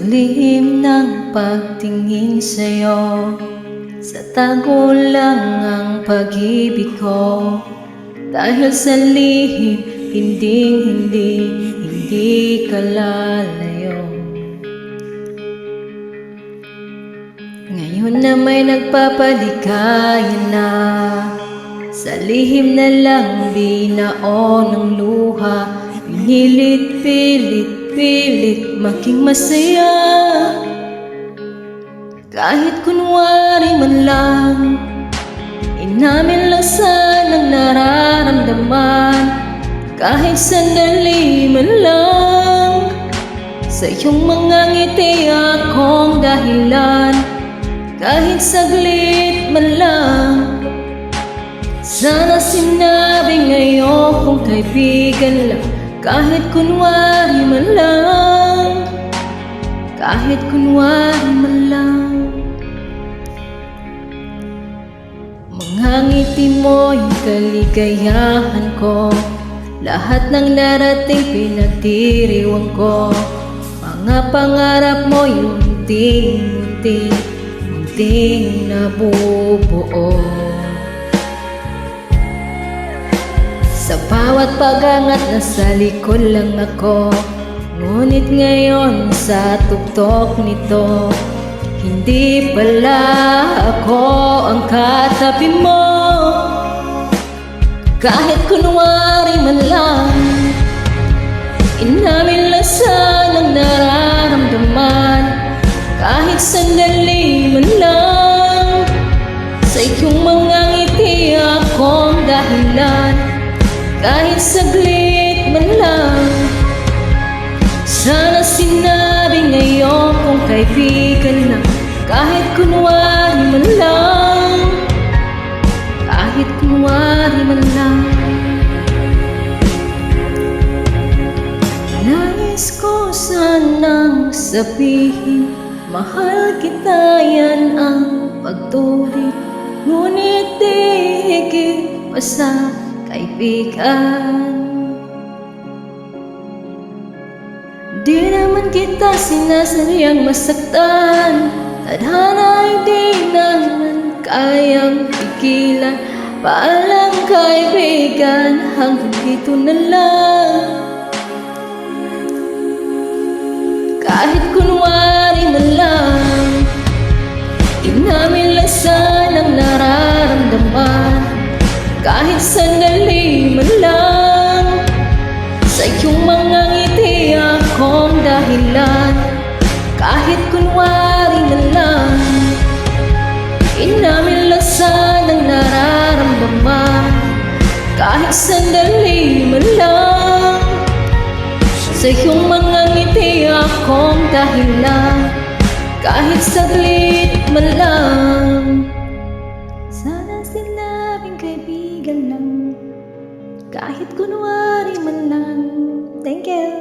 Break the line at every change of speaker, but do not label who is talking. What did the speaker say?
lihim ng pagtingin sa'yo, sa tago lang ang pag-ibig ko. Dahil sa lihim, hindi ka lalayo. Ngayon na may nagpapaligaya na, sa lihim na lang binaon ng luha, pilit maging masaya. Kahit kunwari man lang, inamin lang sanang nararamdaman. Kahit sandali man lang, sa iyong mga ngiti akong dahilan. Kahit saglit man lang, sana sinabi ngayon kung kaibigan lang. Kahit kunwari man lang, kahit kunwari man lang. Mga ngiti mo yung kaligayahan ko, lahat ng narating pinagdiriwang ko. Mga pangarap mo yung unting nabubuo. Sa bawat pagangat nasa likod lang ako, ngunit ngayon sa tuktok nito, hindi pala ako ang katabi mo. Kahit kunwari man lang, inamin lang sanang nararamdaman. Kahit sandali man lang, sa iyong mga ngiti akong dahilan. Kahit saglit man lang, sana sinabi ngayon kung kaibigan lang. Kahit kunwari man lang, kahit kunwari man lang. Nais ko sanang sabihin, mahal kita, yan ang pagturing. Ngunit di higit pa sa kaibigan. Di naman kita sinasaryang masaktan, tadhana hindi naman kayang pigilan. Paalam kaibigan, hanggang dito na lang. Kahit kunwari man lang, inamin lang sanang nararamdaman. Kahit sandali man lang, sa iyong mga ngiti akong dahilan. Kahit kunwari man lang, inamin lang sanang nararamdaman. Kahit sandali man lang, sa iyong mga ngiti akong dahilan. Kahit saglit man lang, sana sinabing kaibigan lang. Kahit kunwari man lang. Thank you.